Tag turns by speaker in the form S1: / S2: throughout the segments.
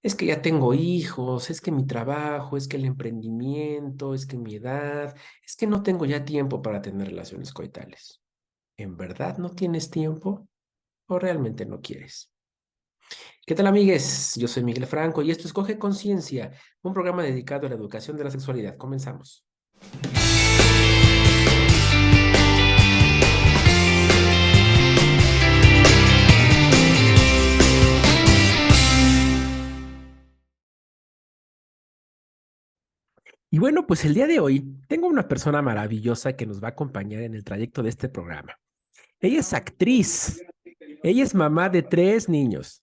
S1: Es que ya tengo hijos, es que mi trabajo, es que el emprendimiento, es que mi edad, es que no tengo ya tiempo para tener relaciones coitales. ¿En verdad no tienes tiempo o realmente no quieres? ¿Qué tal, amigues? Yo soy Miguel Franco y esto es Coge Conciencia, un programa dedicado a la educación de la sexualidad. Comenzamos. Y bueno, pues el día de hoy tengo una persona maravillosa que nos va a acompañar en el trayecto de este programa. Ella es actriz, ella es mamá de 3 niños.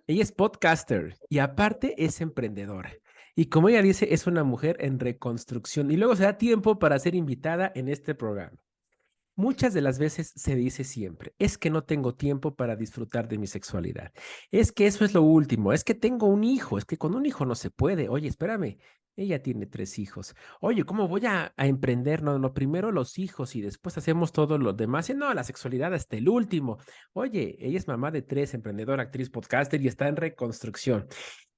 S1: Ella es podcaster y aparte es emprendedora. Y como ella dice, es una mujer en reconstrucción y luego se da tiempo para ser invitada en este programa. Muchas de las veces se dice siempre, es que no tengo tiempo para disfrutar de mi sexualidad. Es que eso es lo último, es que tengo un hijo, es que con un hijo no se puede. Oye, espérame, ella tiene 3 hijos. Oye, ¿cómo voy a emprender? No, no, primero los hijos y después hacemos todo lo demás. Y no, la sexualidad hasta el último. Oye, ella es mamá de 3, emprendedora, actriz, podcaster y está en reconstrucción.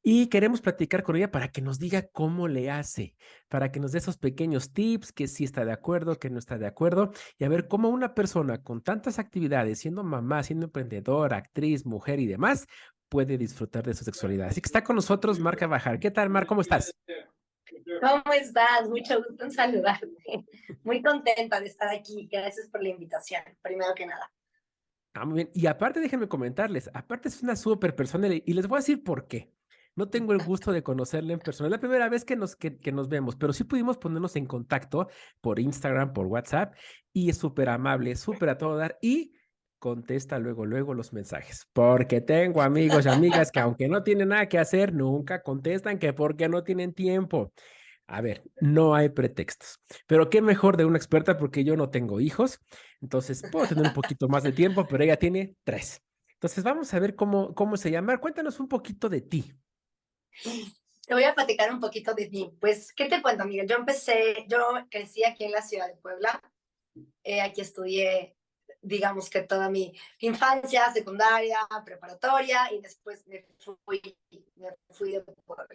S1: Y queremos platicar con ella para que nos diga cómo le hace, para que nos dé esos pequeños tips, que sí está de acuerdo, que no está de acuerdo y a ver cómo una persona con tantas actividades, siendo mamá, siendo emprendedora, actriz, mujer y demás, puede disfrutar de su sexualidad. Así que está con nosotros Marca Bajar. ¿Qué tal, Mar? ¿Cómo estás?
S2: ¿Cómo estás? Mucho gusto en saludarte. Muy contenta de estar aquí. Gracias por la invitación, primero que nada.
S1: Ah, muy bien. Y aparte, déjenme comentarles, aparte es una súper persona y les voy a decir por qué. No tengo el gusto de conocerla en persona. Es la primera vez que nos vemos, pero sí pudimos ponernos en contacto por Instagram, por WhatsApp, y es súper amable, súper a todo dar y contesta luego, luego los mensajes. Porque tengo amigos y amigas que aunque no tienen nada que hacer, nunca contestan que porque no tienen tiempo. A ver, no hay pretextos. Pero qué mejor de una experta porque yo no tengo hijos, entonces puedo tener un poquito más de tiempo, pero ella tiene 3. Entonces vamos a ver cómo se llama. Cuéntanos un poquito de ti.
S2: Te voy a platicar un poquito de mí. Pues, ¿qué te cuento, Miguel? Yo crecí aquí en la ciudad de Puebla. Aquí estudié, digamos que toda mi infancia, secundaria, preparatoria y después me fui de Puebla.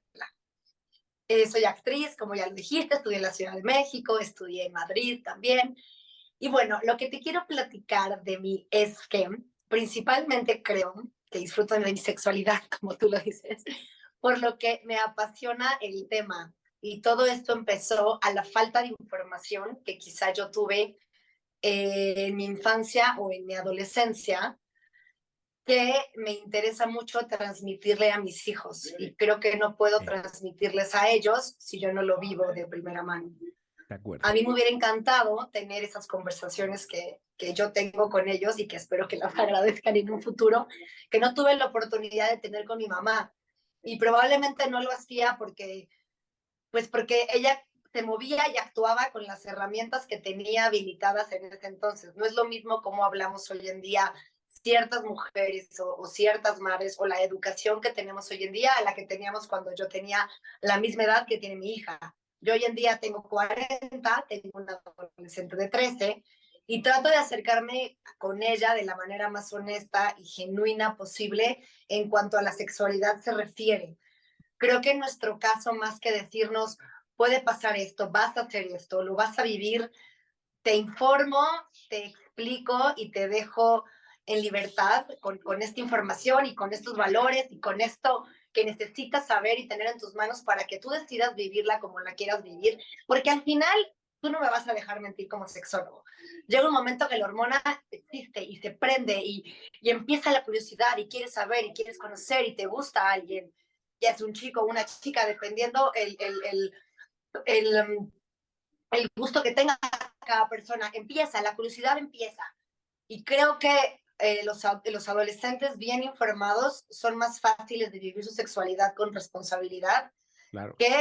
S2: Soy actriz, como ya lo dijiste, estudié en la Ciudad de México, estudié en Madrid también. Y bueno, lo que te quiero platicar de mí es que principalmente creo que disfruto de mi sexualidad, como tú lo dices, por lo que me apasiona el tema. Y todo esto empezó a la falta de información que quizá yo tuve en mi infancia o en mi adolescencia, que me interesa mucho transmitirle a mis hijos. Y creo que no puedo
S1: Sí,
S2: transmitirles a ellos si yo no lo vivo de primera mano.
S1: de acuerdo.
S2: A mí me hubiera encantado tener esas conversaciones que yo tengo con ellos y que espero que las agradezcan en un futuro, que no tuve la oportunidad de tener con mi mamá. Y probablemente no lo hacía porque ella se movía y actuaba con las herramientas que tenía habilitadas en ese entonces. No es lo mismo como hablamos hoy en día ciertas mujeres o ciertas madres o la educación que tenemos hoy en día a la que teníamos cuando yo tenía la misma edad que tiene mi hija. Yo hoy en día tengo 40, tengo una adolescente de 13 y trato de acercarme con ella de la manera más honesta y genuina posible en cuanto a la sexualidad se refiere. Creo que en nuestro caso, más que decirnos, puede pasar esto, vas a hacer esto, lo vas a vivir, te informo, te explico y te dejo en libertad con esta información y con estos valores y con esto que necesitas saber y tener en tus manos para que tú decidas vivirla como la quieras vivir, porque al final tú no me vas a dejar mentir como sexólogo. Llega un momento que la hormona existe y se prende y empieza la curiosidad y quieres saber y quieres conocer y te gusta a alguien, ya es un chico o una chica, dependiendo el, el gusto que tenga cada persona. La curiosidad empieza. Y creo que los adolescentes bien informados son más fáciles de vivir su sexualidad con responsabilidad
S1: Claro,
S2: que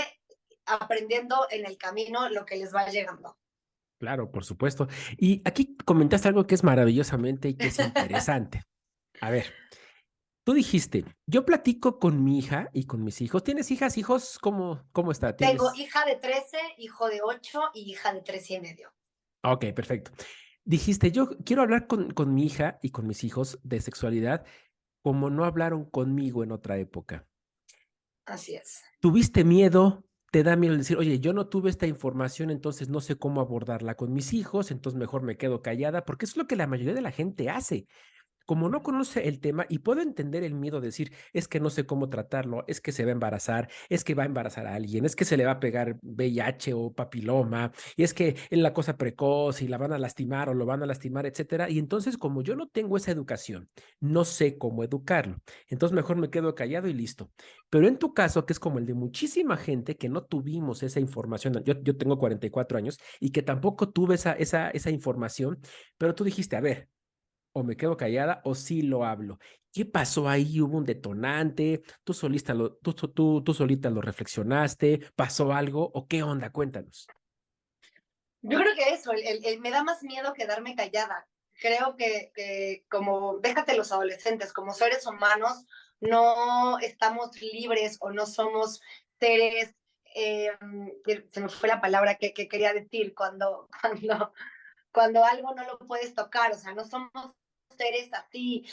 S2: aprendiendo en el camino lo que les va llegando.
S1: claro, por supuesto. Y aquí comentaste algo que es maravillosamente y que es interesante. A ver, tú dijiste, yo platico con mi hija y con mis hijos. ¿Tienes hijas, hijos? ¿Cómo está?
S2: Tengo
S1: ¿Tienes?
S2: hija de 13, hijo de 8 y hija de 13 y medio.
S1: Ok, perfecto. Dijiste, yo quiero hablar con mi hija y con mis hijos de sexualidad como no hablaron conmigo en otra época.
S2: así es.
S1: ¿Tuviste miedo? ¿Te da miedo el decir, oye, yo no tuve esta información, entonces no sé cómo abordarla con mis hijos, entonces mejor me quedo callada? Porque eso es lo que la mayoría de la gente hace. Como no conoce el tema, y puedo entender el miedo de decir, es que no sé cómo tratarlo, es que se va a embarazar, es que va a embarazar a alguien, es que se le va a pegar VIH o papiloma, y es que es la cosa precoz y la van a lastimar o lo van a lastimar, etcétera. Y entonces, como yo no tengo esa educación, no sé cómo educarlo, entonces mejor me quedo callado y listo. Pero en tu caso, que es como el de muchísima gente que no tuvimos esa información, yo tengo 44 años y que tampoco tuve esa información, pero tú dijiste, a ver, o me quedo callada o sí lo hablo. ¿Qué pasó ahí? ¿Hubo un detonante? ¿Tú solita lo reflexionaste? ¿Pasó algo? ¿O qué onda? Cuéntanos.
S2: Yo creo que eso, me da más miedo quedarme callada. Creo que como, déjate los adolescentes, como seres humanos, no estamos libres o no somos seres, eh, se me fue la palabra que quería decir cuando algo no lo puedes tocar, o sea, no somos seres así,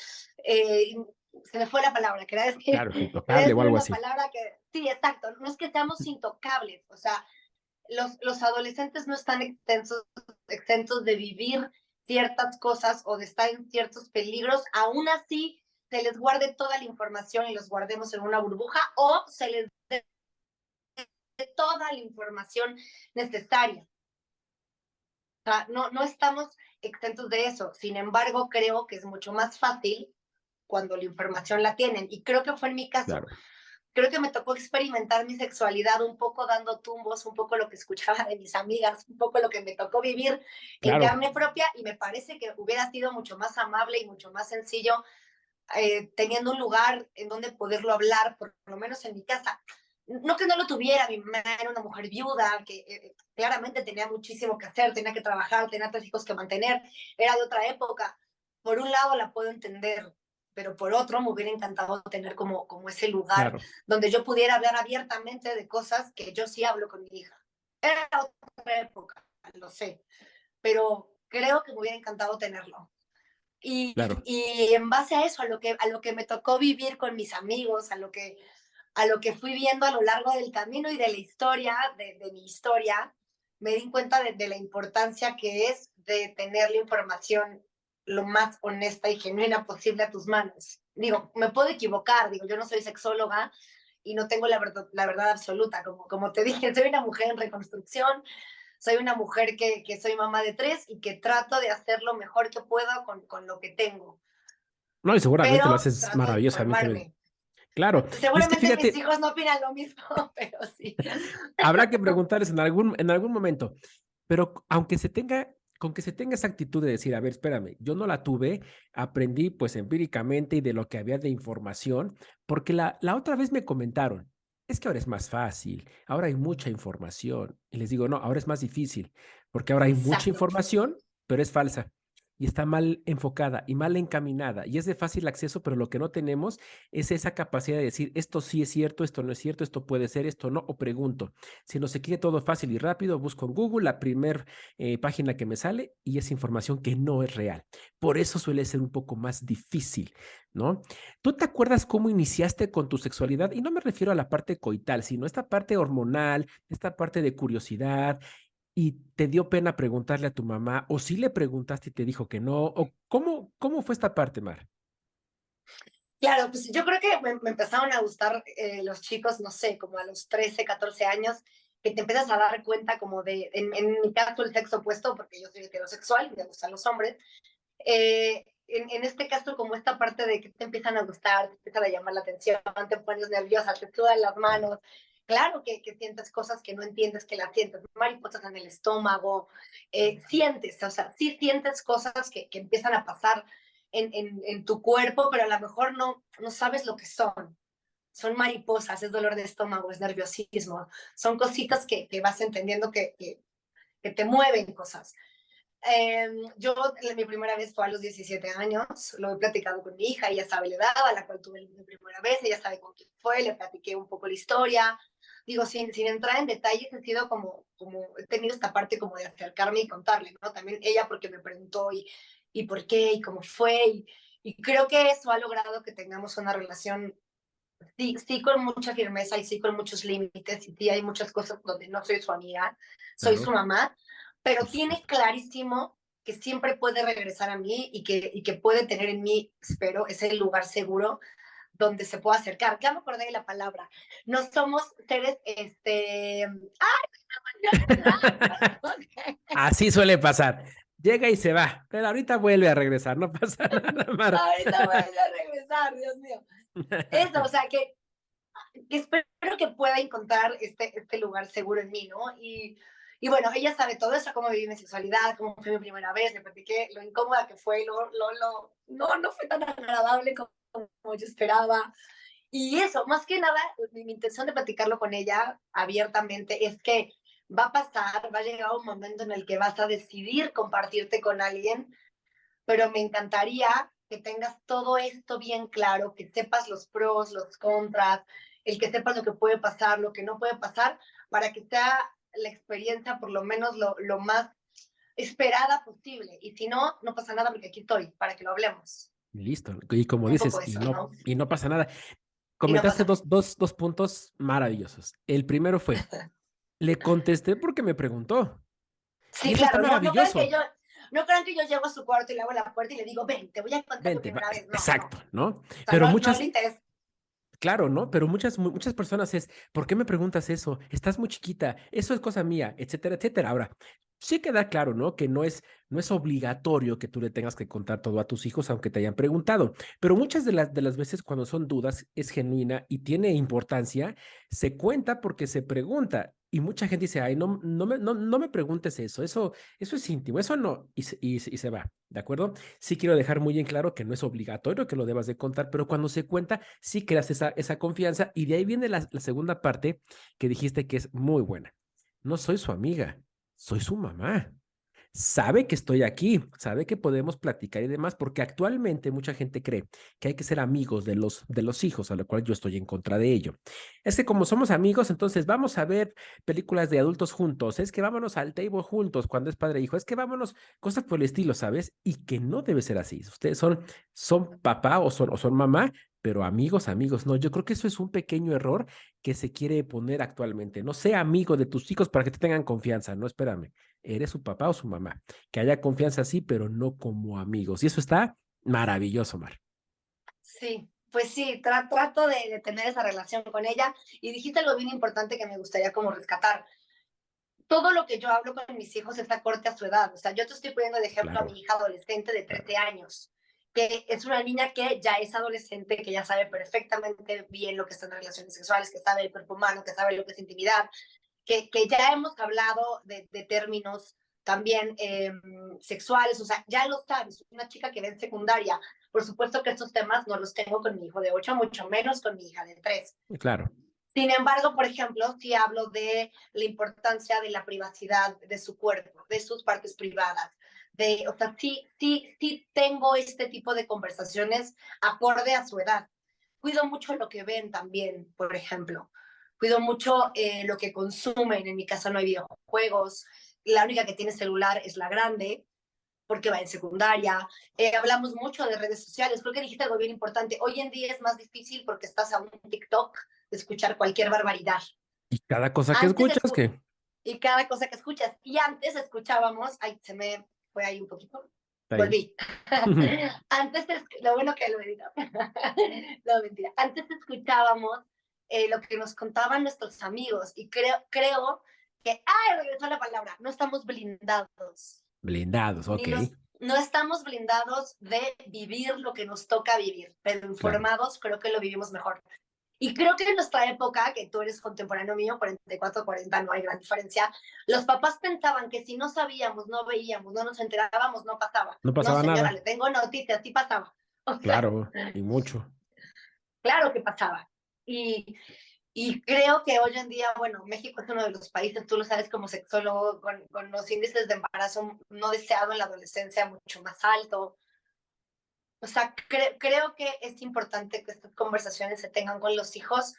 S2: eh, se me fue la palabra,
S1: Claro,
S2: quería
S1: intocable o
S2: decir
S1: algo
S2: una
S1: así.
S2: palabra que, sí, exacto, no es que seamos intocables, o sea, los adolescentes no están exentos de vivir ciertas cosas o de estar en ciertos peligros, aún así se les guarde toda la información y los guardemos en una burbuja o se les dé toda la información necesaria. O sea, no estamos exentos de eso. Sin embargo, creo que es mucho más fácil cuando la información la tienen. Y creo que fue en mi caso.
S1: Claro,
S2: Creo que me tocó experimentar mi sexualidad un poco dando tumbos, un poco lo que escuchaba de mis amigas, un poco lo que me tocó vivir en
S1: claro,
S2: carne propia y me parece que hubiera sido mucho más amable y mucho más sencillo teniendo un lugar en donde poderlo hablar, por lo menos en mi casa. No que no lo tuviera, mi mamá era una mujer viuda, que claramente tenía muchísimo que hacer, tenía que trabajar, tenía 3 hijos que mantener, era de otra época. Por un lado la puedo entender, pero por otro me hubiera encantado tener como ese lugar
S1: claro.
S2: donde yo pudiera hablar abiertamente de cosas que yo sí hablo con mi hija. Era otra época, lo sé, pero creo que me hubiera encantado tenerlo.
S1: Claro.
S2: Y en base a eso, a lo que me tocó vivir con mis amigos, a lo que fui viendo a lo largo del camino y de la historia, de mi historia, me di cuenta de la importancia que es de tener la información lo más honesta y genuina posible a tus manos. Digo, me puedo equivocar, digo, yo no soy sexóloga y no tengo la verdad absoluta, como te dije, soy una mujer en reconstrucción, soy una mujer que soy mamá de 3 y que trato de hacer lo mejor que puedo con lo que tengo,
S1: No, y seguramente lo
S2: pero
S1: haces
S2: trato de
S1: maravillosamente.
S2: informarme.
S1: Claro. Y es que
S2: Seguramente mis
S1: fíjate,
S2: hijos no opinan lo mismo, pero sí.
S1: habrá que preguntarles en algún momento, pero aunque se tenga, con que se tenga esa actitud de decir, a ver, espérame, yo no la tuve, aprendí pues empíricamente y de lo que había de información, porque la otra vez me comentaron, es que ahora es más fácil, ahora hay mucha información. Y les digo, no, ahora es más difícil, porque ahora hay mucha
S2: Exacto.
S1: información, pero es falsa. Y está mal enfocada y mal encaminada y es de fácil acceso, pero lo que no tenemos es esa capacidad de decir, esto sí es cierto, esto no es cierto, esto puede ser, esto no, o pregunto. Si no se quiere todo fácil y rápido, busco en Google la primer página que me sale y es información que no es real. Por eso suele ser un poco más difícil, ¿no? ¿Tú te acuerdas cómo iniciaste con tu sexualidad? Y no me refiero a la parte coital, sino esta parte hormonal, esta parte de curiosidad. ¿Y te dio pena preguntarle a tu mamá? ¿O sí le preguntaste y te dijo que no? ¿O cómo fue esta parte, Mar?
S2: Claro, pues yo creo que me empezaron a gustar los chicos, no sé, como a los 13, 14 años, que te empiezas a dar cuenta como en mi caso, el sexo opuesto, porque yo soy heterosexual, me gustan los hombres, en este caso, como esta parte de que te empiezan a gustar, te empiezan a llamar la atención, te pones nerviosa, te sudan las
S1: Claro.
S2: manos. Claro que sientes cosas que no entiendes que las sientes, mariposas en el estómago, sientes, o sea, sí sientes cosas que empiezan a pasar en tu cuerpo, pero a lo mejor no sabes lo que son. Son mariposas, es dolor de estómago, es nerviosismo, son cositas que vas entendiendo que te mueven cosas. Yo, mi primera vez fue a los 17 años, lo he platicado con mi hija, ella sabe la edad a la cual tuve mi primera vez, ella sabe con quién fue, le platiqué un poco la historia. Digo, sin entrar en detalles, he sido he tenido esta parte como de acercarme y contarle, ¿no? También ella porque me preguntó y por qué y cómo fue, y creo que eso ha logrado que tengamos una relación sí, sí con mucha firmeza y sí con muchos límites, y sí hay muchas cosas donde no soy su amiga, soy su
S1: Claro,
S2: mamá,
S1: por
S2: pero tiene
S1: supuesto.
S2: clarísimo que siempre puede regresar a mí y que puede tener en mí, espero, ese lugar seguro donde se pueda acercar. Ya me acordé de la palabra. No somos seres,
S1: Así suele pasar. Llega y se va, pero ahorita vuelve a regresar, no pasa nada, Mar.
S2: ahorita voy a regresar, Dios mío. Eso, o sea, que espero que pueda encontrar este lugar seguro en mí, ¿no? Y bueno, ella sabe todo eso, cómo viví mi sexualidad, cómo fue mi primera vez, le platiqué lo incómoda que fue, no fue tan agradable como yo esperaba. Y eso, más que nada, mi intención de platicarlo con ella abiertamente es que va a pasar, va a llegar un momento en el que vas a decidir compartirte con alguien, pero me encantaría que tengas todo esto bien claro, que sepas los pros, los contras, el que sepas lo que puede pasar, lo que no puede pasar, para que sea la experiencia por lo menos lo más esperada posible. Y si no, no pasa nada porque aquí estoy, para que lo hablemos.
S1: Listo. Y como
S2: Un poco
S1: dices,
S2: eso, ¿no?
S1: y no pasa nada.
S2: Y no
S1: Comentaste
S2: pasa nada.
S1: dos puntos maravillosos. El primero fue, le contesté porque me preguntó. Y
S2: Sí,
S1: eso está
S2: claro,
S1: maravilloso.
S2: no crean que yo llego a su cuarto y le abro la puerta y le digo, ven, te voy a contar mi
S1: Vente,
S2: primera vez. No, no.
S1: exacto, ¿no?
S2: O sea,
S1: Pero
S2: no
S1: muchas,
S2: le interesa.
S1: claro, ¿no? Pero muchas personas es, ¿por qué me preguntas eso? Estás muy chiquita, eso es cosa mía, etcétera, etcétera. Ahora, sí queda claro, ¿no? Que no es obligatorio que tú le tengas que contar todo a tus hijos, aunque te hayan preguntado. Pero muchas de las veces cuando son dudas, es genuina y tiene importancia, se cuenta porque se pregunta. Y mucha gente dice, ay, no me preguntes eso es íntimo, eso no, y se va, ¿de acuerdo? Sí quiero dejar muy en claro que no es obligatorio que lo debas de contar, pero cuando se cuenta, sí creas esa confianza y de ahí viene la segunda parte que dijiste que es muy buena. No soy su amiga, soy su mamá. Sabe que estoy aquí, sabe que podemos platicar y demás, porque actualmente mucha gente cree que hay que ser amigos de los hijos, a lo cual yo estoy en contra de ello. Es que como somos amigos, entonces vamos a ver películas de adultos juntos, es que vámonos al table juntos cuando es padre e hijo, es que vámonos, cosas por el estilo, ¿sabes? Y que no debe ser así. Ustedes son papá o son mamá, pero amigos, amigos, no, yo creo que eso es un pequeño error que se quiere poner actualmente. No sea amigo de tus hijos para que te tengan confianza, no, espérame, eres su papá o su mamá. Que haya confianza sí, pero no como amigos. Y eso está maravilloso, Mar.
S2: Sí, pues sí, trato de tener esa relación con ella. Y dijiste algo bien importante que me gustaría como rescatar. Todo lo que yo hablo con mis hijos está corte a su edad. O sea, yo te estoy poniendo de ejemplo a
S1: Claro,
S2: mi hija adolescente de
S1: claro.
S2: 13 años, que es una niña que ya es adolescente, que ya sabe perfectamente bien lo que son relaciones sexuales, que sabe el cuerpo humano, que sabe lo que es intimidad, que ya hemos hablado de términos también sexuales, o sea, ya lo sabes, una chica que ve en secundaria. Por supuesto que estos temas no los tengo con mi hijo de 8, mucho menos con mi hija de 3.
S1: Claro,
S2: Sin embargo, por ejemplo, sí hablo de la importancia de la privacidad de su cuerpo, de sus partes privadas, o sea, sí tengo este tipo de conversaciones acorde a su edad. Cuido mucho lo que ven también, por ejemplo. Cuido mucho lo que consumen. En mi casa no hay videojuegos. La única que tiene celular es la grande, porque va en secundaria. Hablamos mucho de redes sociales. Creo que dijiste algo bien importante. Hoy en día es más difícil porque estás a un TikTok de escuchar cualquier barbaridad.
S1: y cada cosa que
S2: Antes
S1: escuchas, que
S2: y cada cosa que escuchas. Y antes escuchábamos, ay, se me fue ahí un poquito.
S1: está bien.
S2: Volví. Antes, lo bueno que lo editaba. No, mentira. Antes escuchábamos lo que nos contaban nuestros amigos y creo que, ay, regresó la palabra, no estamos blindados
S1: Blindados,
S2: ni
S1: ok,
S2: nos, no estamos blindados de vivir lo que nos toca vivir, pero
S1: claro.
S2: informados creo que lo vivimos mejor. Y creo que en nuestra época, que tú eres contemporáneo mío, 44, 40, no hay gran diferencia, los papás pensaban que si no sabíamos, no veíamos, no nos enterábamos, no pasaba.
S1: No
S2: No,
S1: pasaba
S2: señora,
S1: nada.
S2: le tengo noticias, sí pasaba. O sea,
S1: Claro, y mucho.
S2: claro que pasaba. Y, y creo que hoy en día, bueno, México es uno de los países, tú lo sabes como sexólogo, con los índices de embarazo no deseado en la adolescencia mucho más alto. O sea, creo que es importante que estas conversaciones se tengan con los hijos,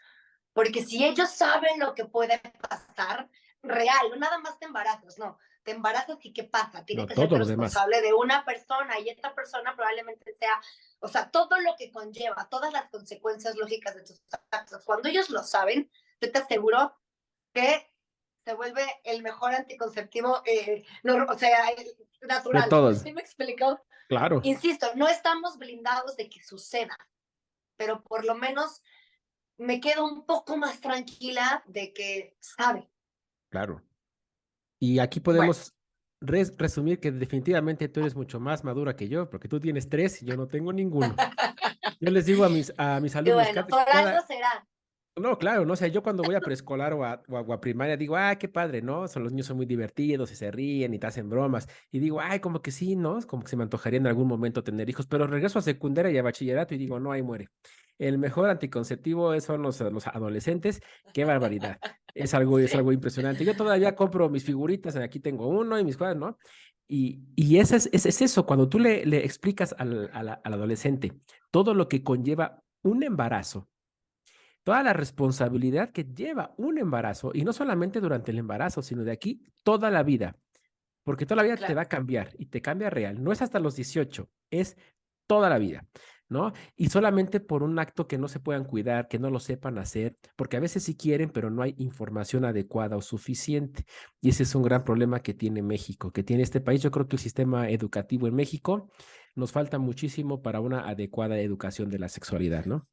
S2: porque si ellos saben lo que puede pasar, real, no nada más de embarazos, no, te embarazas y ¿qué pasa? Tiene
S1: No,
S2: que
S1: todo
S2: hacerte
S1: lo demás.
S2: responsable de una persona y esta persona probablemente sea, o sea, todo lo que conlleva, todas las consecuencias lógicas de tus actos. Cuando ellos lo saben, yo te aseguro que se vuelve el mejor anticonceptivo, no, o sea,
S1: De
S2: natural.
S1: todos,
S2: ¿Sí me explico?
S1: claro,
S2: Insisto, no estamos blindados de que suceda, pero por lo menos me quedo un poco más tranquila de que sabe.
S1: claro. Y aquí
S2: Bueno,
S1: podemos resumir que definitivamente tú eres mucho más madura que yo, porque tú tienes tres y yo no tengo ninguno. Yo les digo a mis
S2: y
S1: alumnos,
S2: bueno, por algo será.
S1: no, claro, no sé, yo cuando voy a preescolar o a primaria digo, qué padre, ¿no? Los niños son muy divertidos y se ríen y te hacen bromas. Y digo, como que sí, ¿no? Como que se me antojaría en algún momento tener hijos, pero regreso a secundaria y a bachillerato y digo, no, ahí muere. El mejor anticonceptivo son los adolescentes, qué barbaridad. Es algo
S2: Sí.
S1: impresionante. Yo todavía compro mis figuritas, aquí tengo uno y mis cuadros, ¿no? Y es eso, cuando tú le explicas al adolescente todo lo que conlleva un embarazo, toda la responsabilidad que lleva un embarazo, y no solamente durante el embarazo, sino de aquí toda la vida, porque toda la vida te va
S2: Claro.
S1: a cambiar y te cambia real. No es hasta los 18, es toda la vida, ¿no? Y solamente por un acto que no se puedan cuidar, que no lo sepan hacer, porque a veces sí quieren, pero no hay información adecuada o suficiente. Y ese es un gran problema que tiene México, que tiene este país. Yo creo que el sistema educativo en México nos falta muchísimo para una adecuada educación de la sexualidad, ¿no?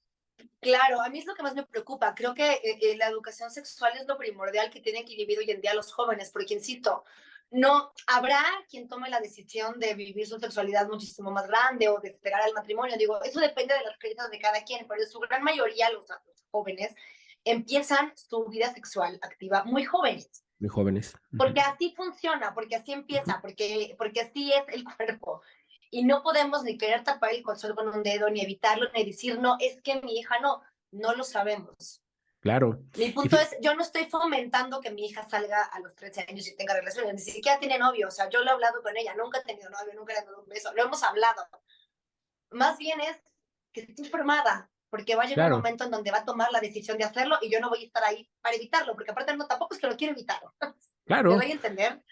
S2: Claro, a mí es lo que más me preocupa. Creo que la educación sexual es lo primordial que tienen que vivir hoy en día los jóvenes, porque insisto, no habrá quien tome la decisión de vivir su sexualidad muchísimo más grande o de esperar al matrimonio. Digo, eso depende de las creencias de cada quien, pero en su gran mayoría los jóvenes empiezan su vida sexual activa muy jóvenes.
S1: Muy jóvenes. Ujú.
S2: Porque así funciona, porque así
S1: Ujú.
S2: empieza, porque así es el cuerpo. Y no podemos ni querer tapar el sol con un dedo, ni evitarlo, ni decir, no, es que mi hija no, no lo sabemos.
S1: Claro.
S2: Mi
S1: Y
S2: punto es, yo no estoy fomentando que mi hija salga a los 13 años y tenga relaciones, ni siquiera tiene novio, o sea, yo lo he hablado con ella, nunca he tenido novio, nunca le he dado un beso, lo hemos hablado. Más bien es que esté informada, porque va a llegar un
S1: claro,
S2: momento en donde va a tomar la decisión de hacerlo y yo no voy a estar ahí para evitarlo, porque aparte no, tampoco es que lo quiero evitar. ¿Me
S1: claro.
S2: doy a entender?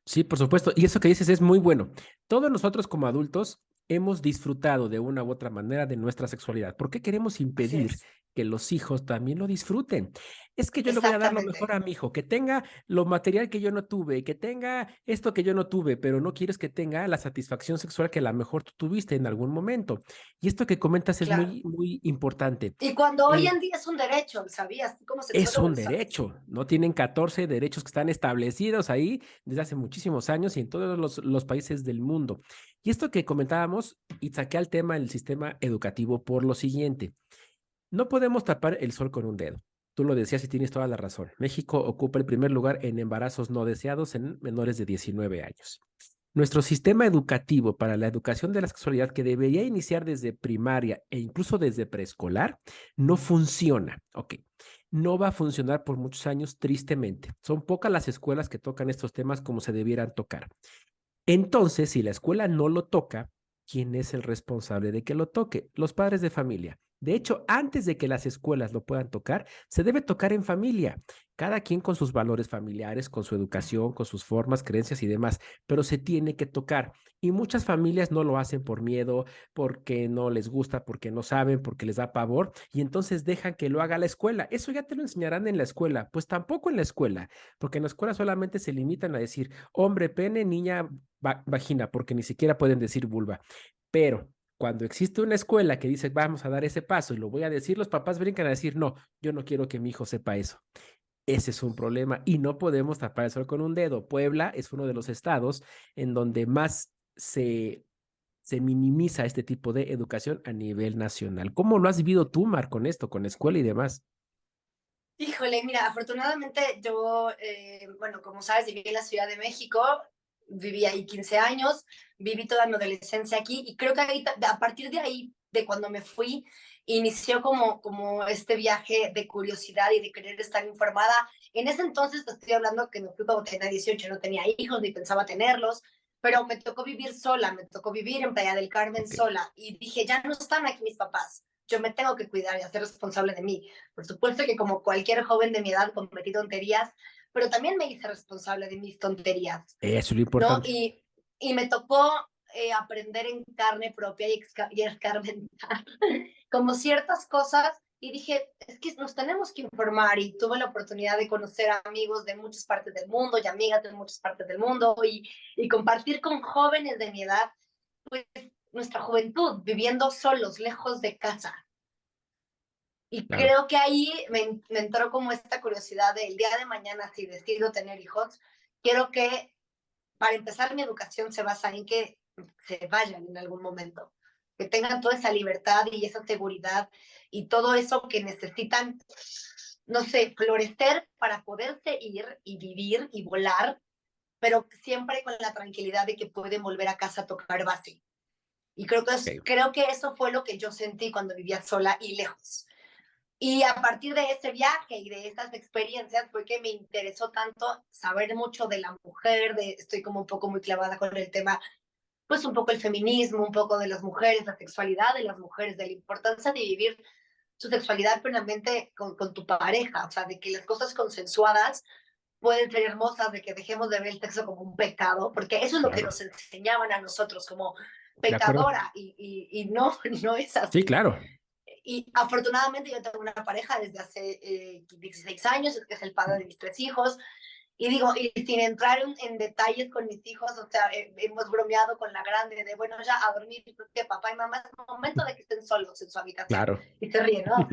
S1: Sí, por supuesto. Y eso que dices es muy bueno. Todos nosotros como adultos hemos disfrutado de una u otra manera de nuestra sexualidad. ¿Por qué queremos
S2: Así
S1: impedir
S2: es.
S1: que los hijos también lo disfruten? Es que yo le voy a dar lo mejor
S2: Exactamente.
S1: a mi hijo, que tenga lo material que yo no tuve, que tenga esto que yo no tuve, pero no quieres que tenga la satisfacción sexual que a lo mejor tú tuviste en algún momento. Y esto que comentas es
S2: Claro.
S1: muy, muy importante.
S2: Y cuando hoy
S1: El,
S2: en día es un derecho, ¿sabías? Tú como
S1: Es
S2: sexólogo
S1: un
S2: lo sabes.
S1: derecho, ¿no? Tienen 14 derechos que están establecidos ahí desde hace muchísimos años y en todos los países del mundo. Y esto que comentábamos, y saqué al tema del sistema educativo por lo siguiente, no podemos tapar el sol con un dedo. Tú lo decías y tienes toda la razón. México ocupa el primer lugar en embarazos no deseados en menores de 19 años. Nuestro sistema educativo para la educación de la sexualidad, que debería iniciar desde primaria e incluso desde preescolar, no funciona. Ok, no va a funcionar por muchos años, tristemente. Son pocas las escuelas que tocan estos temas como se debieran tocar. Entonces, si la escuela no lo toca, ¿quién es el responsable de que lo toque? Los padres de familia. De hecho, antes de que las escuelas lo puedan tocar, se debe tocar en familia, cada quien con sus valores familiares, con su educación, con sus formas, creencias y demás, pero se tiene que tocar. Y muchas familias no lo hacen por miedo, porque no les gusta, porque no saben, porque les da pavor, y entonces dejan que lo haga la escuela. Eso ya te lo enseñarán en la escuela, pues tampoco en la escuela, porque en la escuela solamente se limitan a decir hombre, pene, niña, vagina, porque ni siquiera pueden decir vulva. Pero cuando existe una escuela que dice, vamos a dar ese paso y lo voy a decir, los papás brincan a decir, no, yo no quiero que mi hijo sepa eso. Ese es un problema y no podemos tapar el sol con un dedo. Puebla es uno de los estados en donde más se minimiza este tipo de educación a nivel nacional. ¿Cómo lo has vivido tú, Mar, con esto, con la escuela y demás?
S2: Híjole, mira, afortunadamente yo, bueno, como sabes, viví en la Ciudad de México, viví ahí 15 años, viví toda mi adolescencia aquí y creo que ahí, a partir de ahí, de cuando me fui, inició como este viaje de curiosidad y de querer estar informada. En ese entonces te estoy hablando que me fui cuando tenía 18, no tenía hijos ni pensaba tenerlos, pero me tocó vivir sola, me tocó vivir en Playa del Carmen
S1: Ok,
S2: sola y dije, ya no están aquí mis papás, yo me tengo que cuidar y hacer responsable de mí. Por supuesto que como cualquier joven de mi edad cometí tonterías, pero también me hice responsable de mis tonterías,
S1: Eso es lo
S2: ¿no?
S1: importante.
S2: Y me tocó aprender en carne propia y escarmentar como ciertas cosas y dije, es que nos tenemos que informar y tuve la oportunidad de conocer amigos de muchas partes del mundo y amigas de muchas partes del mundo y compartir con jóvenes de mi edad, pues nuestra juventud, viviendo solos, lejos de casa. Y
S1: Claro,
S2: creo que ahí me entró como esta curiosidad del día de mañana, si decido tener hijos, quiero que, para empezar, mi educación se basa en que se vayan en algún momento, que tengan toda esa libertad y esa seguridad y todo eso que necesitan, no sé, florecer para poderse ir y vivir y volar, pero siempre con la tranquilidad de que pueden volver a casa a tocar base. Y
S1: ok,
S2: creo que eso fue lo que yo sentí cuando vivía sola y lejos. Y a partir de ese viaje y de estas experiencias fue que me interesó tanto saber mucho de la mujer, estoy como un poco muy clavada con el tema, pues un poco el feminismo, un poco de las mujeres, la sexualidad de las mujeres, de la importancia de vivir su sexualidad plenamente con tu pareja, o sea, de que las cosas consensuadas pueden ser hermosas, de que dejemos de ver el sexo como un pecado, porque eso es lo que
S1: claro,
S2: nos enseñaban a nosotros como
S1: de acuerdo.
S2: pecadora y no, no es
S1: Sí,
S2: así.
S1: claro.
S2: Y afortunadamente yo tengo una pareja desde hace 16 años, que es el padre de mis 3 hijos, y digo, y sin entrar en detalles con mis hijos, o sea, hemos bromeado con la grande de, bueno, ya a dormir, que papá y mamá es el momento de que estén solos en su habitación.
S1: Claro.
S2: Y se ríe, ¿no?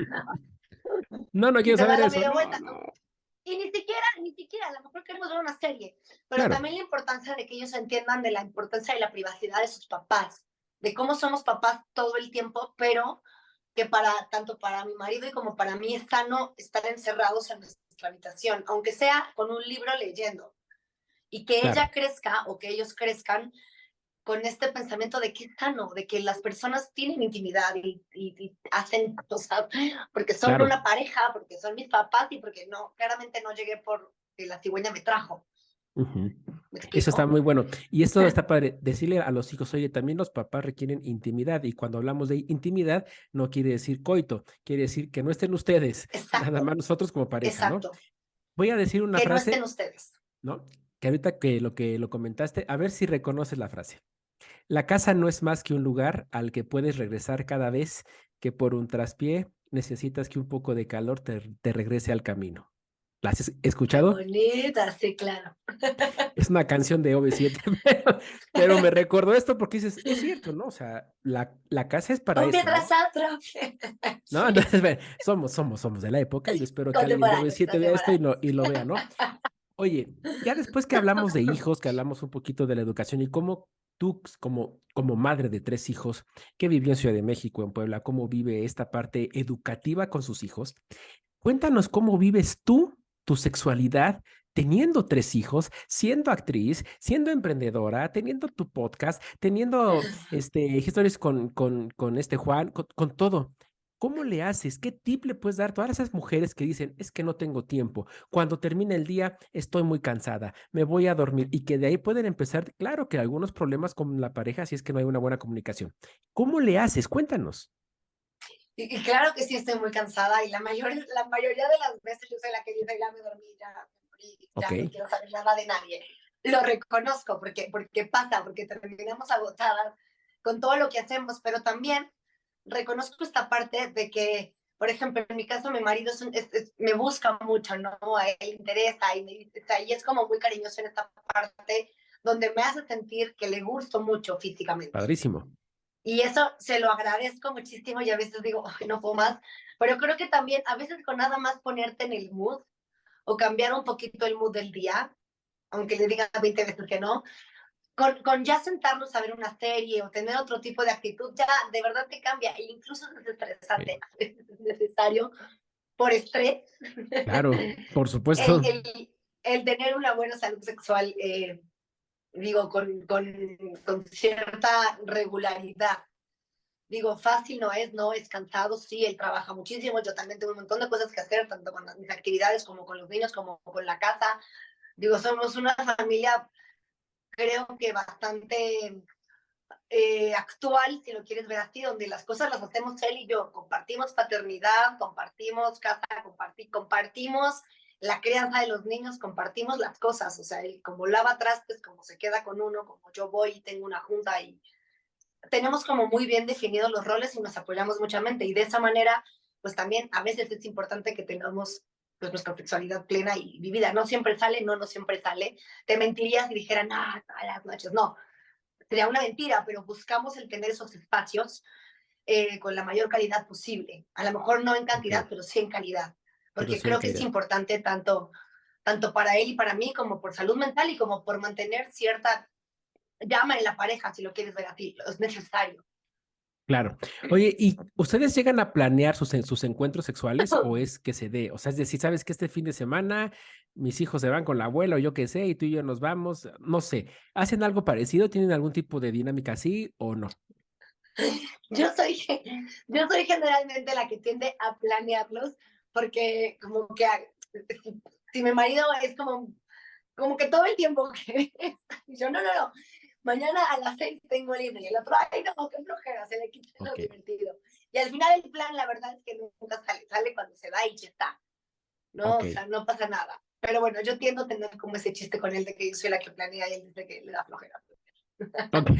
S1: No, no
S2: Y
S1: quiero
S2: se da
S1: saber
S2: la
S1: eso.
S2: media
S1: No,
S2: vuelta.
S1: no.
S2: Y ni siquiera, a lo mejor queremos ver una serie, pero
S1: Claro,
S2: también la importancia de que ellos entiendan de la importancia de la privacidad de sus papás, de cómo somos papás todo el tiempo, pero que tanto para mi marido y como para mí es sano estar encerrados en nuestra habitación, aunque sea con un libro leyendo, y que
S1: claro,
S2: ella crezca o que ellos crezcan con este pensamiento de que es sano, de que las personas tienen intimidad y hacen cosas porque son
S1: claro.
S2: una pareja, porque son mis papás y porque no, claramente no llegué por que la cigüeña me trajo.
S1: Ujú.
S2: ¿Me
S1: Eso está
S2: explico?
S1: muy bueno. Y esto está padre, decirle a los hijos, oye, también los papás requieren intimidad. Y cuando hablamos de intimidad, no quiere decir coito, quiere decir que no estén ustedes, nada
S2: Exacto,
S1: más nosotros como pareja, ¿no?
S2: exacto.
S1: Voy a decir una
S2: Que no estén
S1: frase,
S2: ustedes.
S1: ¿no? Que ahorita que lo comentaste, a ver si reconoces la frase. La casa no es más que un lugar al que puedes regresar cada vez que por un traspié necesitas que un poco de calor te regrese al camino. ¿La has
S2: Qué
S1: escuchado?
S2: bonita, sí, claro.
S1: Es una canción de OV7, pero me recordó esto porque dices, es cierto, ¿no? O sea, la casa es para
S2: Un pie
S1: eso,
S2: tras
S1: ¿no?
S2: otro.
S1: ¿No?
S2: Sí,
S1: Entonces, ve, somos de la época y yo espero que alguien de
S2: contemporáneos,
S1: OV7 vea esto
S2: contemporáneos.
S1: y lo vea, ¿no? Oye, ya después que hablamos de hijos, que hablamos un poquito de la educación y cómo tú, como madre de 3 hijos, que vivió en Ciudad de México, en Puebla, cómo vive esta parte educativa con sus hijos, cuéntanos cómo vives tú tu sexualidad teniendo 3 hijos, siendo actriz, siendo emprendedora, teniendo tu podcast, teniendo historias con este Juan, con todo. ¿Cómo le haces? ¿Qué tip le puedes dar a todas esas mujeres que dicen, es que no tengo tiempo? Cuando termina el día, estoy muy cansada, me voy a dormir y que de ahí pueden empezar, claro que algunos problemas con la pareja si es que no hay una buena comunicación. ¿Cómo le haces? Cuéntanos.
S2: Y claro que sí estoy muy cansada y la mayoría de las veces yo soy la que dice, ya me dormí, ya me morí,
S1: Ok,
S2: ya no quiero saber nada de nadie. Lo reconozco porque pasa, porque terminamos agotadas con todo lo que hacemos, pero también reconozco esta parte de que, por ejemplo, en mi caso, mi marido me busca mucho, ¿no? A él le interesa y, y es como muy cariñoso en esta parte donde me hace sentir que le gusto mucho físicamente.
S1: padrísimo.
S2: Y eso se lo agradezco muchísimo y a veces digo, ay, no puedo más. Pero creo que también a veces con nada más ponerte en el mood o cambiar un poquito el mood del día, aunque le digan 20 veces que no, con ya sentarnos a ver una serie o tener otro tipo de actitud, ya de verdad te cambia. E incluso es
S1: Sí.
S2: estresante, a veces es necesario por estrés
S1: Claro, por
S2: el,
S1: supuesto.
S2: el, el tener una buena salud sexual, digo, con cierta regularidad. Digo, fácil no es cansado, sí, él trabaja muchísimo, yo también tengo un montón de cosas que hacer, tanto con mis actividades como con los niños, como con la casa. Digo, somos una familia, creo que bastante actual, si lo quieres ver así, donde las cosas las hacemos él y yo, compartimos paternidad, compartimos casa, compartimos la crianza de los niños, compartimos las cosas, o sea, él como lava trastes, como se queda con uno, como yo voy y tengo una junta y tenemos como muy bien definidos los roles y nos apoyamos mutuamente y de esa manera, pues también a veces es importante que tengamos pues nuestra sexualidad plena y vivida. No siempre sale, no siempre sale. Te mentirías si dijeran, todas las noches. No, sería una mentira, pero buscamos el tener esos espacios con la mayor calidad posible. A lo mejor no en
S1: Ok,
S2: cantidad, pero sí en calidad.
S1: pero
S2: Porque
S1: sí en
S2: creo que es
S1: calidad.
S2: importante tanto para él y para mí, como por salud mental y como por mantener cierta llama en la pareja, si lo quieres ver así. Es necesario.
S1: Claro. Oye, ¿y ustedes llegan a planear sus encuentros sexuales o es que se dé? O sea, es decir, ¿sabes que este fin de semana mis hijos se van con la abuela o yo qué sé, y tú y yo nos vamos? No sé. ¿Hacen algo parecido? ¿Tienen algún tipo de dinámica así o no?
S2: Yo soy, yo soy generalmente la que tiende a planearlos porque como que si mi marido es como que todo el tiempo que yo no, mañana a las 6 tengo libre y el otro, ay no, qué flojera, se le quita lo
S1: Ok,
S2: divertido. Y al final el plan, la verdad es que nunca sale cuando se da y ya está, ¿no?
S1: ok.
S2: O sea, no pasa nada. Pero bueno, yo tiendo a tener como ese chiste con él de que yo soy la que planea y él dice que le da flojera.
S1: Ok.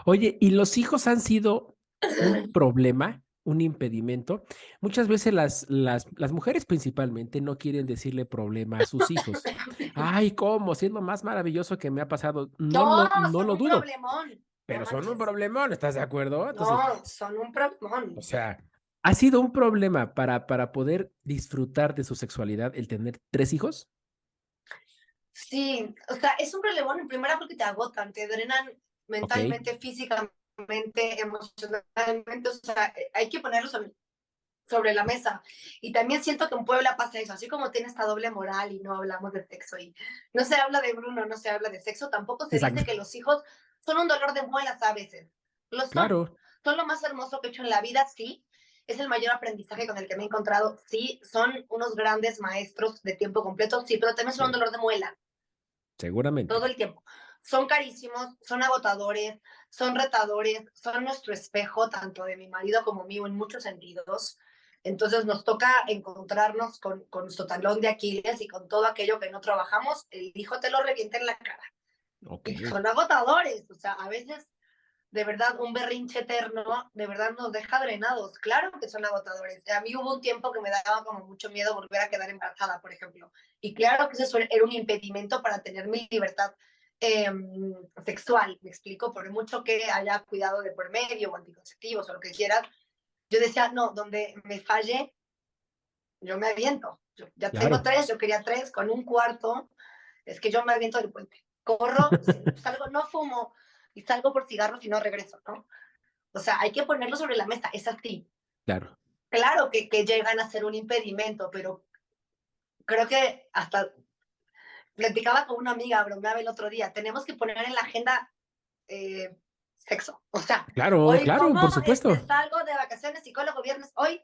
S1: Oye, ¿y los hijos han sido un problema, un impedimento? Muchas veces las mujeres principalmente no quieren decirle problema a sus hijos. Ay, ¿cómo? Si es lo más maravilloso que me ha pasado.
S2: No,
S1: No
S2: son
S1: lo
S2: un
S1: dudo,
S2: problemón, no
S1: pero son un
S2: manches.
S1: problemón, ¿estás de acuerdo? Entonces,
S2: No, son un
S1: o
S2: problemón.
S1: sea, ¿ha sido un problema para poder disfrutar de su sexualidad el tener tres hijos?
S2: Sí, o sea, es un problemón en primera porque te agotan, te drenan
S1: Ok,
S2: mentalmente, físicamente, emocionalmente, o sea, hay que ponerlo sobre la mesa. Y también siento que en Puebla pasa eso, así como tiene esta doble moral y no hablamos de sexo y no se habla de Bruno, no se habla de sexo, tampoco se
S1: exacto.
S2: dice que los hijos son un dolor de muelas a veces. Lo
S1: Claro,
S2: son lo más hermoso que he hecho en la vida, sí. Es el mayor aprendizaje con el que me he encontrado, sí. Son unos grandes maestros de tiempo completo, sí, pero también son un
S1: sí,
S2: dolor de muela todo
S1: seguramente.
S2: el tiempo. Son carísimos, son agotadores, son retadores, son nuestro espejo, tanto de mi marido como mío, en muchos sentidos. Entonces nos toca encontrarnos con nuestro talón de Aquiles y con todo aquello que no trabajamos, el hijo te lo revienta en la cara.
S1: Ok,
S2: Y son agotadores, o sea, a veces de verdad un berrinche eterno, de verdad nos deja drenados. Claro que son agotadores. A mí hubo un tiempo que me daba como mucho miedo volver a quedar embarazada, por ejemplo. Y claro que eso era un impedimento para tener mi libertad eh, sexual, me explico, por mucho que haya cuidado de por medio o anticonceptivos o lo que quieras. Yo decía, no, donde me falle, yo me aviento. Yo ya tengo
S1: claro,
S2: tres, yo quería tres con un cuarto, es que yo me aviento del puente. Corro, salgo, no fumo y salgo por cigarros y no regreso, ¿no? O sea, hay que ponerlo sobre la mesa, es así.
S1: claro.
S2: Claro que llegan a ser un impedimento, pero creo que hasta platicaba con una amiga, bromeaba el otro día, tenemos que poner en la agenda eh, sexo. O sea,
S1: Claro,
S2: hoy
S1: claro,
S2: como
S1: por supuesto.
S2: salgo de vacaciones, psicólogo, viernes, hoy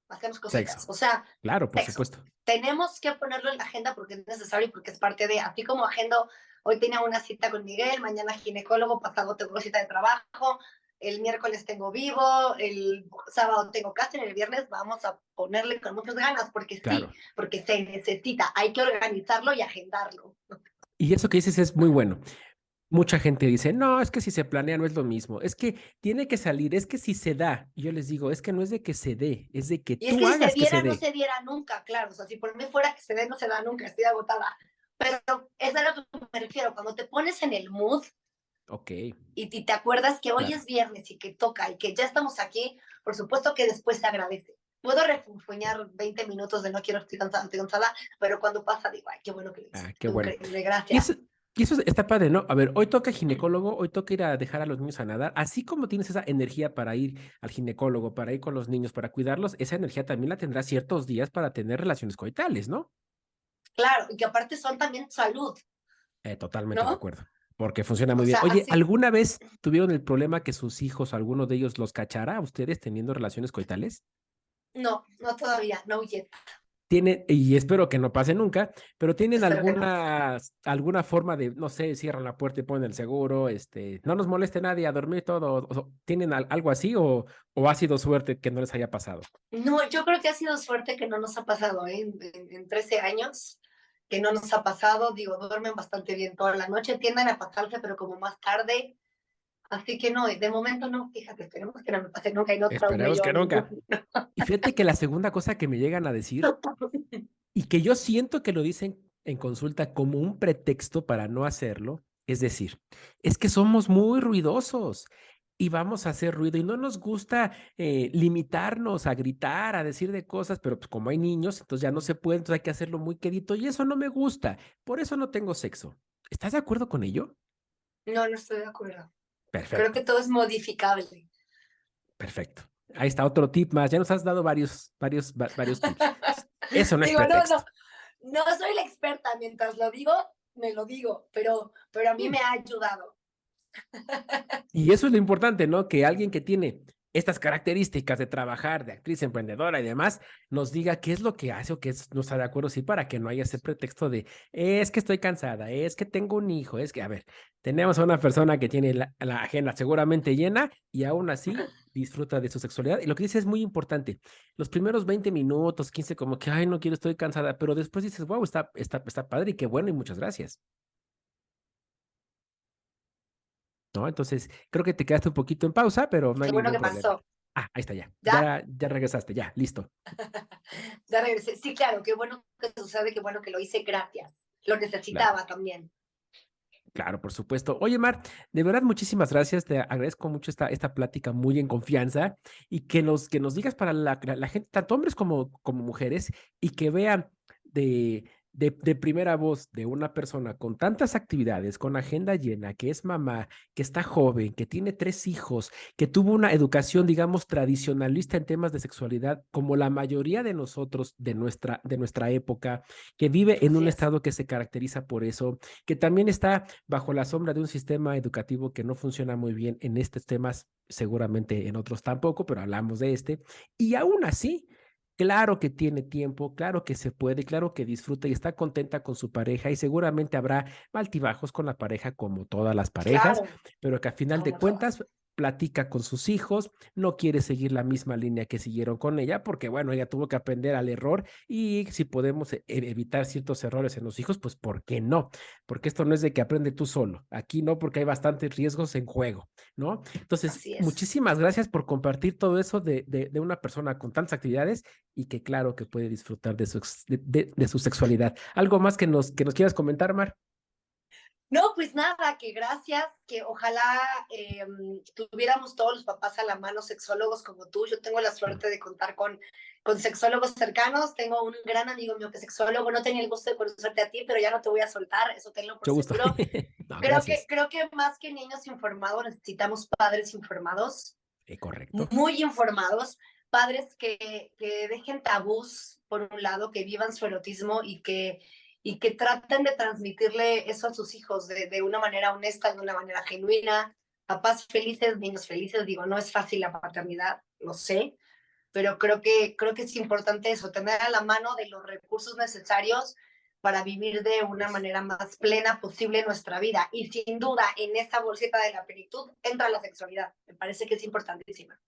S2: hacemos cositas.
S1: Sexo.
S2: O sea,
S1: Claro, por
S2: sexo.
S1: supuesto.
S2: Tenemos que ponerlo en la agenda porque es necesario y porque es parte de, así como agendo, hoy tenía una cita con Miguel, mañana ginecólogo, pasado tengo cita de trabajo, el miércoles tengo vivo, el sábado tengo casting, el viernes vamos a ponerle con muchas ganas porque sí,
S1: Claro.
S2: porque se necesita, hay que organizarlo y agendarlo.
S1: Y eso que dices es muy bueno. Mucha gente dice, no, es que si se planea no es lo mismo, es que tiene que salir, es que si se da. Y yo les digo, es que no es de que se dé, es de que
S2: Y es que
S1: tú
S2: si se
S1: hagas que se
S2: diera, no
S1: dé.
S2: se diera nunca, claro. O sea, si por mí fuera que se dé, no se da nunca, estoy agotada. Pero es a lo que me refiero, cuando te pones en el mood
S1: Ok,
S2: y te acuerdas que hoy
S1: claro.
S2: es viernes y que toca y que ya estamos aquí, por supuesto que después se agradece. Puedo refunfuñar 20 minutos de no quiero, estoy cansada, pero cuando pasa digo, ay, qué bueno que lo
S1: Ah,
S2: hiciste,
S1: qué
S2: tú
S1: bueno.
S2: increíble,
S1: Y
S2: gracias.
S1: eso, y eso está padre, ¿no? A ver, hoy toca ginecólogo, hoy toca ir a dejar a los niños a nadar. Así como tienes esa energía para ir al ginecólogo, para ir con los niños, para cuidarlos, esa energía también la tendrás ciertos días para tener relaciones coitales, ¿no?
S2: Claro, y que aparte son también salud,
S1: Totalmente de
S2: ¿no?
S1: acuerdo, porque funciona muy
S2: O
S1: bien.
S2: sea,
S1: Oye,
S2: así,
S1: ¿alguna vez tuvieron el problema que sus hijos, alguno de ellos los cachara a ustedes teniendo relaciones coitales?
S2: no, no todavía, no yet.
S1: tienen, y espero que no pase nunca, pero tienen
S2: Espero que no.
S1: alguna forma de, no sé, cierran la puerta y ponen el seguro, no nos moleste nadie, a dormir todo, ¿tienen algo así o ha sido suerte que no les haya pasado?
S2: No, yo creo que ha sido suerte que no nos ha pasado, ¿eh? En 13 años que no nos ha pasado, digo, duermen bastante bien toda la noche, tienden a pasarse, pero como más tarde, así que no, de momento no, fíjate, esperemos que no me pase nunca y no traume
S1: Esperemos
S2: yo a
S1: que
S2: ninguno.
S1: nunca. Y fíjate que la segunda cosa que me llegan a decir, y que yo siento que lo dicen en consulta como un pretexto para no hacerlo, es decir, es que somos muy ruidosos y vamos a hacer ruido y no nos gusta limitarnos a gritar, a decir de cosas, pero pues como hay niños, entonces ya no se puede, entonces hay que hacerlo muy quedito y eso no me gusta, por eso no tengo sexo. ¿Estás de acuerdo con ello?
S2: No, no estoy de acuerdo. Creo que
S1: Perfecto,
S2: todo es modificable.
S1: perfecto. Ahí está otro tip más. Ya nos has dado varios tips. Eso no es
S2: Digo, no,
S1: pretexto.
S2: no, no soy la experta, mientras lo digo, me lo digo, pero a mí me ha ayudado.
S1: Y eso es lo importante, ¿no? Que alguien que tiene estas características de trabajar, de actriz emprendedora y demás, nos diga qué es lo que hace o qué no está de acuerdo, sí, para que no haya ese pretexto de, es que estoy cansada, es que tengo un hijo, es que, a ver, tenemos a una persona que tiene la agenda seguramente llena y aún así disfruta de su sexualidad. Y lo que dice es muy importante. Los primeros 20 minutos, 15, como que, ay, no quiero, estoy cansada, pero después dices, wow, está padre y qué bueno y muchas gracias. ¿No? Entonces, creo que te quedaste un poquito en pausa, pero no hay
S2: Qué bueno
S1: ningún
S2: que
S1: problema.
S2: pasó.
S1: Ah, ahí está ya.
S2: ¿Ya?
S1: Ya regresaste, ya, listo.
S2: Ya regresé. Sí, claro, qué bueno que sucede, qué bueno que lo hice, gracias. Lo
S1: Claro,
S2: necesitaba también.
S1: claro, por supuesto. Oye, Mar, de verdad, muchísimas gracias. Te agradezco mucho esta plática muy en confianza y que nos digas para la gente, tanto hombres como mujeres, y que vean de primera voz de una persona con tantas actividades, con agenda llena, que es mamá, que está joven, que tiene 3 hijos, que tuvo una educación, digamos, tradicionalista en temas de sexualidad, como la mayoría de nosotros de nuestra época, que vive en
S2: Así
S1: un
S2: es.
S1: estado que se caracteriza por eso, que también está bajo la sombra de un sistema educativo que no funciona muy bien en estos temas, seguramente en otros tampoco, pero hablamos de este, y aún así, claro que tiene tiempo, claro que se puede, claro que disfruta y está contenta con su pareja y seguramente habrá altibajos con la pareja como todas las parejas,
S2: Claro,
S1: pero que a final de
S2: como todas.
S1: cuentas platica con sus hijos, no quiere seguir la misma línea que siguieron con ella, porque bueno, ella tuvo que aprender al error y si podemos evitar ciertos errores en los hijos, pues ¿por qué no? Porque esto no es de que aprende tú solo, aquí no, porque hay bastantes riesgos en juego, ¿no? Entonces,
S2: Así es.
S1: muchísimas gracias por compartir todo eso de una persona con tantas actividades y que claro que puede disfrutar de su sexualidad. ¿Algo más que nos quieras comentar, Mar?
S2: No, pues nada, que gracias, que ojalá tuviéramos todos los papás a la mano sexólogos como tú. Yo tengo la
S1: Claro.
S2: suerte de contar con sexólogos cercanos. Tengo un gran amigo mío que es sexólogo. No tenía el gusto de conocerte a ti, pero ya no te voy a soltar, eso tenlo por
S1: Mucho gusto.
S2: seguro.
S1: No,
S2: Creo que,
S1: gracias.
S2: creo que más que niños informados, necesitamos padres informados,
S1: Correcto.
S2: muy informados, padres que dejen tabús, por un lado, que vivan su erotismo y que traten de transmitirle eso a sus hijos de una manera honesta, de una manera genuina. Papás felices, niños felices, digo, no es fácil la paternidad, lo sé, pero creo que es importante eso, tener a la mano de los recursos necesarios para vivir de una manera más plena posible nuestra vida. Y sin duda, en esa bolsita de la plenitud entra la sexualidad. Me parece que es importantísima.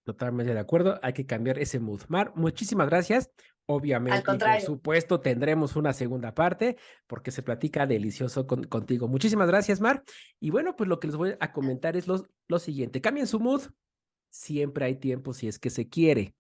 S1: Totalmente de acuerdo. Hay que cambiar ese mood. Mar, muchísimas gracias.
S2: Al
S1: Obviamente y por
S2: contrario,
S1: supuesto tendremos una segunda parte porque se platica delicioso contigo. Muchísimas gracias, Mar. Y bueno, pues lo que les voy a comentar es lo siguiente. Cambien su mood. Siempre hay tiempo si es que se quiere,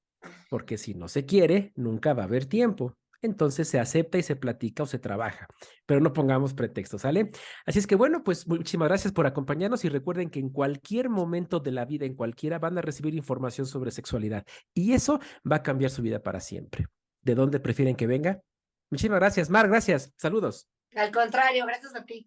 S1: porque si no se quiere, nunca va a haber tiempo. Entonces se acepta y se platica o se trabaja, pero no pongamos pretextos, ¿sale? Así es que bueno, pues muchísimas gracias por acompañarnos y recuerden que en cualquier momento de la vida, en cualquiera, van a recibir información sobre sexualidad y eso va a cambiar su vida para siempre. ¿De dónde prefieren que venga? Muchísimas gracias, Mar, gracias. Saludos.
S2: al contrario, gracias a ti.